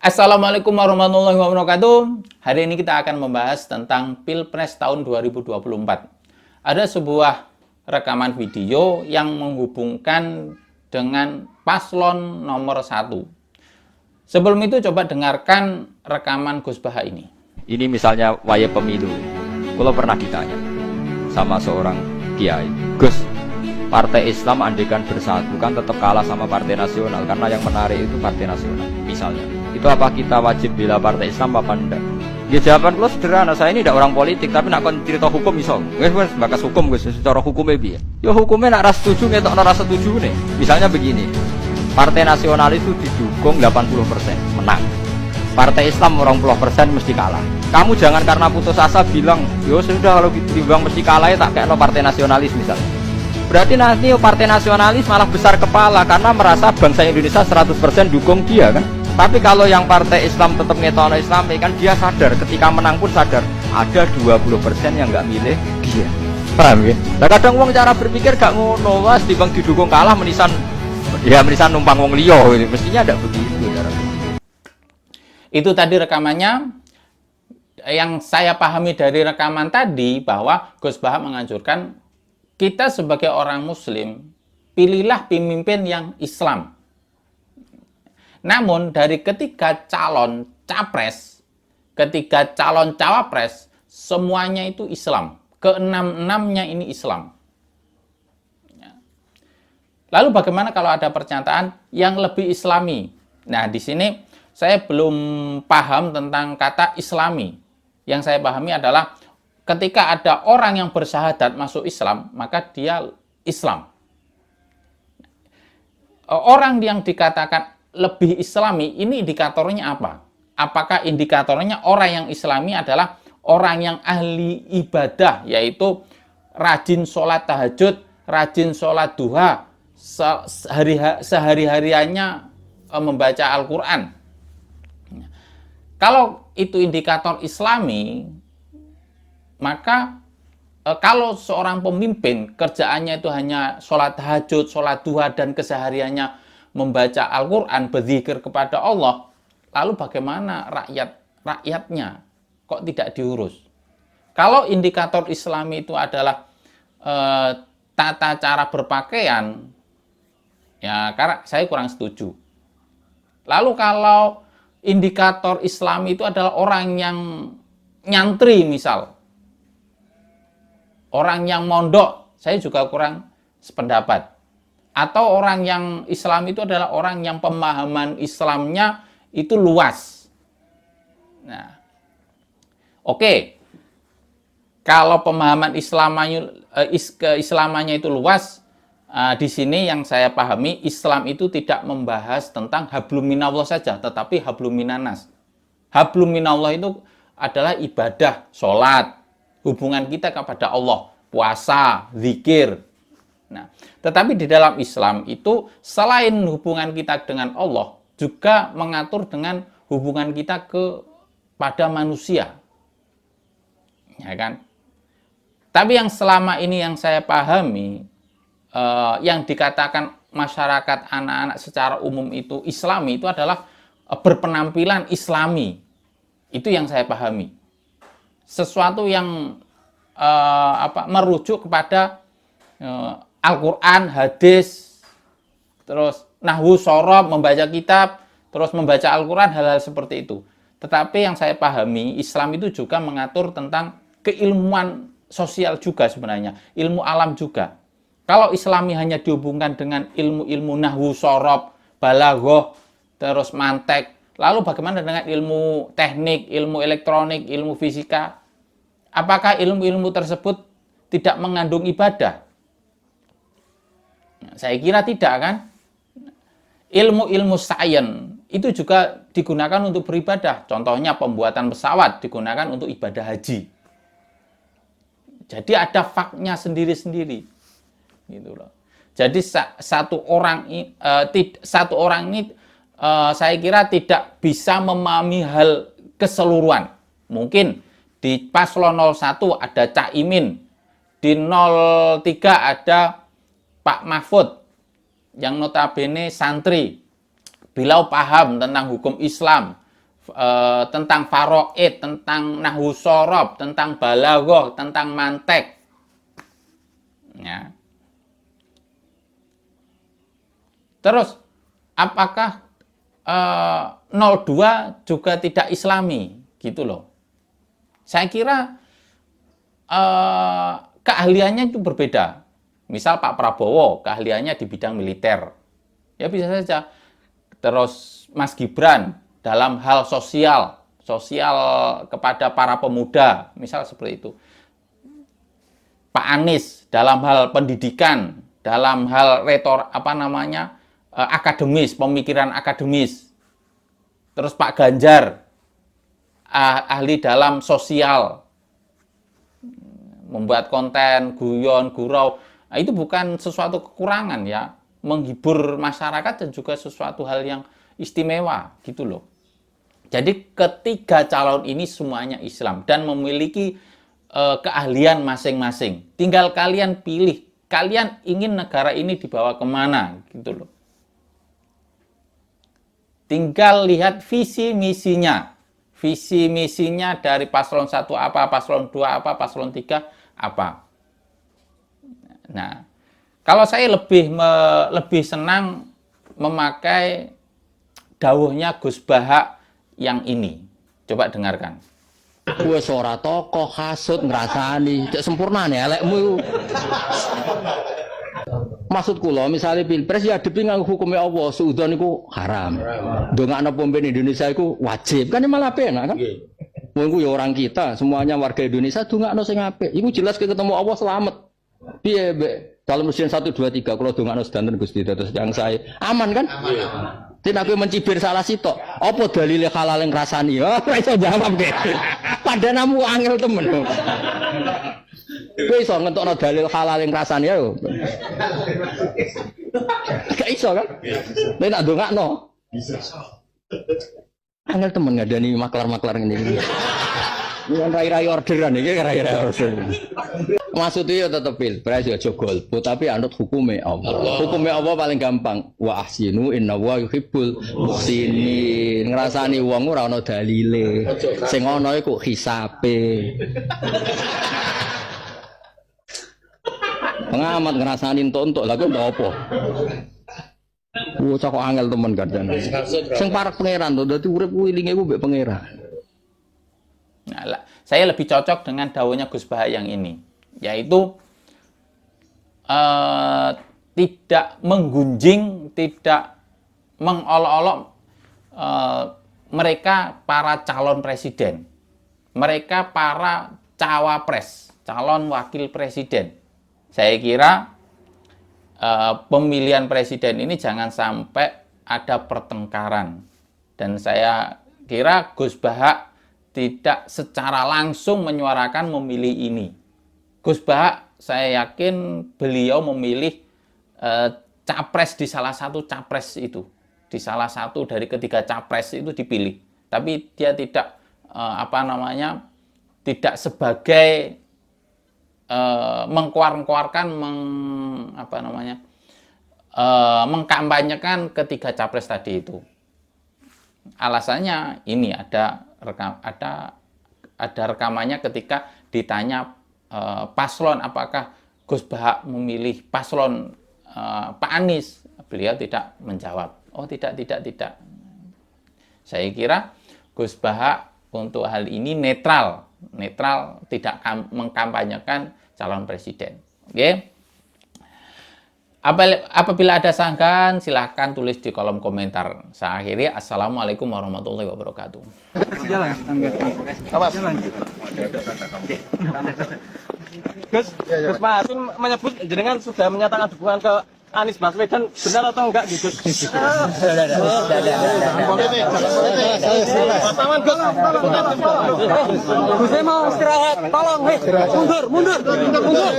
Assalamualaikum warahmatullahi wabarakatuh. Hari ini kita akan membahas tentang Pilpres tahun 2024. Ada sebuah rekaman video yang menghubungkan dengan paslon nomor 1. Sebelum itu coba dengarkan rekaman Gus Baha ini. Ini misalnya waya pemilu. Kalau pernah ditanya sama seorang kiai, Gus, Partai Islam andekan bersatu kan tetap kalah sama Partai Nasional karena yang menarik itu Partai Nasional misalnya. Itu apa kita wajib bela Partai Islam apa enggak? Ya jawaban lo sederhana, saya ini tidak orang politik tapi nak kon cerita hukum iso. Wes bakas hukum Gus, secara hukumnya piye? Ya hukumnya nak ras setuju ngetokno ras setuju nih. Misalnya begini. Partai Nasional itu didukung 80% menang. Partai Islam 20% mesti kalah. Kamu jangan karena putus asa bilang, yo sudah kalau ditimbang mesti kalah ya tak kayak Partai Nasionalis misalnya. Berarti nanti Partai Nasionalis malah besar kepala karena merasa bangsa Indonesia 100% dukung dia kan. Tapi kalau yang Partai Islam tetap ngetokno Islam kan dia sadar ketika menang pun sadar ada 20% yang nggak milih dia. Paham ya? Nah kadang uang cara berpikir gak ngono, was dibang didukung kalah menisan numpang wong liya gitu. Mestinya tidak begitu cara. Itu tadi rekamannya. Yang saya pahami dari rekaman tadi bahwa Gus Baha menganjurkan kita sebagai orang Muslim, pilihlah pemimpin yang Islam. Namun dari ketiga calon capres, ketiga calon cawapres, semuanya itu Islam. Keenam-enamnya ini Islam. Lalu bagaimana kalau ada pernyataan yang lebih Islami? Nah, di sini saya belum paham tentang kata Islami. Yang saya pahami adalah ketika ada orang yang bersyahadat masuk Islam, maka dia Islam. Orang yang dikatakan lebih Islami, ini indikatornya apa? Apakah indikatornya orang yang Islami adalah orang yang ahli ibadah, yaitu rajin sholat tahajud, rajin sholat duha, sehari-hariannya membaca Al-Quran. Kalau itu indikator Islami, maka kalau seorang pemimpin kerjaannya itu hanya sholat tahajud, sholat duha, dan kesehariannya membaca Al-Quran, berzikir kepada Allah, lalu bagaimana rakyatnya kok tidak diurus? Kalau indikator Islami itu adalah tata cara berpakaian, ya karena saya kurang setuju. Lalu kalau indikator Islami itu adalah orang yang nyantri misal, orang yang mondok, saya juga kurang sependapat. Atau orang yang Islam itu adalah orang yang pemahaman Islamnya itu luas. Nah, oke. Kalau pemahaman keislamannya itu luas, di sini yang saya pahami, Islam itu tidak membahas tentang hablum minallah saja, tetapi hablum minanas. Hablum minallah itu adalah ibadah, sholat, hubungan kita kepada Allah, puasa, zikir. Nah, tetapi di dalam Islam itu selain hubungan kita dengan Allah, juga mengatur dengan hubungan kita kepada manusia. Ya kan? Tapi yang selama ini yang saya pahami, yang dikatakan masyarakat anak-anak secara umum itu Islami, itu adalah berpenampilan Islami. Itu yang saya pahami. Sesuatu yang merujuk kepada Al-Quran, hadis, terus nahwu shorob, membaca kitab, terus membaca Al-Quran, hal-hal seperti itu. Tetapi yang saya pahami, Islam itu juga mengatur tentang keilmuan sosial juga sebenarnya, ilmu alam juga. Kalau Islami hanya dihubungkan dengan ilmu-ilmu nahwu shorob, balaghah, terus mantek, lalu bagaimana dengan ilmu teknik, ilmu elektronik, ilmu fisika? Apakah ilmu-ilmu tersebut tidak mengandung ibadah? Saya kira tidak kan? Ilmu-ilmu sains itu juga digunakan untuk beribadah. Contohnya pembuatan pesawat digunakan untuk ibadah haji. Jadi ada faknya sendiri-sendiri. Gitu loh. Jadi satu orang ini saya kira tidak bisa memahami hal keseluruhan. Mungkin di paslon 01 ada Cak Imin, di 03 ada Pak Mahfud yang notabene santri, beliau paham tentang hukum Islam, tentang faraid, tentang nahwu shorob, tentang balaghah, tentang mantek. Ya. Terus apakah 02 juga tidak islami gitu loh. Saya kira keahliannya itu berbeda. Misal Pak Prabowo keahliannya di bidang militer. Ya bisa saja. Terus Mas Gibran dalam hal sosial kepada para pemuda, misal seperti itu. Pak Anies dalam hal pendidikan, dalam hal akademis, pemikiran akademis. Terus Pak Ganjar ahli dalam sosial, membuat konten, guyon, gurau. Nah, itu bukan sesuatu kekurangan ya, menghibur masyarakat dan juga sesuatu hal yang istimewa gitu loh. Jadi ketiga calon ini semuanya Islam dan memiliki keahlian masing-masing. Tinggal kalian pilih, kalian ingin negara ini dibawa kemana gitu loh. Tinggal lihat visi misinya. Visi misinya dari paslon 1 apa, paslon 2 apa, paslon 3 apa. Nah, kalau saya lebih senang memakai dawuhnya Gus Bahak yang ini. Coba dengarkan. Wes ora tokoh hasud ngrasani, cek sempurnane elekmu. Maksud kula misale pilpres ya adepi nganggo hukume Allah, suudzon niku haram. Ndongakno pemimpin Indonesia iku wajib. Kan malah penak kan? Wong ku ya orang kita, semuanya warga Indonesia dongakno sing apik. Iku jelas ketemu Allah selamat. Piye mbek calon presiden 1 2 3 kula dongakno sedanten Gusti dados yang saya aman kan? Tidak aku mencibir salah sitok. Apa dalile halal yang rasani? Oh, iso jawab deh. Padanamu angel temen. Kowe iso ngentokno dalil halal yang rasani ya. Gak iso kan? Nek nak ndongakno. Bisa. Angel temen ngadani maklar-maklar ngene. Ini rai-rai orderan iki rai-rai orderan. Maksudnya ya tetep pilpres ya aja golput tapi anut hukume Allah. Hukume Allah paling gampang. Wa ahsinu innallaha yuhibbul muhsinin. Ngrasani wong ora ana dalile. Sing ana iku hisabe. Pengamat ngrasani entuk-entuk lha kok apa? Kok angel temen kadang. Sing parek pangeran to dadi urip ku ilinge ku mbek pangeran. Nah, saya lebih cocok dengan dawuhnya Gus Bahak yang ini, yaitu tidak menggunjing, tidak mengolok-olok mereka para calon presiden, mereka para cawapres, calon wakil presiden. Saya kira pemilihan presiden ini jangan sampai ada pertengkaran, dan saya kira Gus Bahak tidak secara langsung menyuarakan memilih ini. Gus Bahak, saya yakin beliau memilih capres di salah satu capres itu. Di salah satu dari ketiga capres itu dipilih. Tapi dia tidak, tidak sebagai mengkuar-kuarkan, mengkampanyekan ketiga capres tadi itu. Alasannya ini ada rekamannya ketika ditanya paslon apakah Gus Bahak memilih paslon Pak Anies, beliau tidak menjawab. Oh tidak. Saya kira Gus Bahak untuk hal ini netral, tidak mengkampanyekan calon presiden. Oke? Apabila ada sanggahan, silahkan tulis di kolom komentar. Saya akhiri. Assalamualaikum warahmatullahi wabarakatuh. Gus Pak Hasim menyebut jenengan sudah menyatakan dukungan ke Anies Baswedan, benar atau enggak Gus? Pasangan Gus. Gus mau istirahat, tolong mundur, tolong.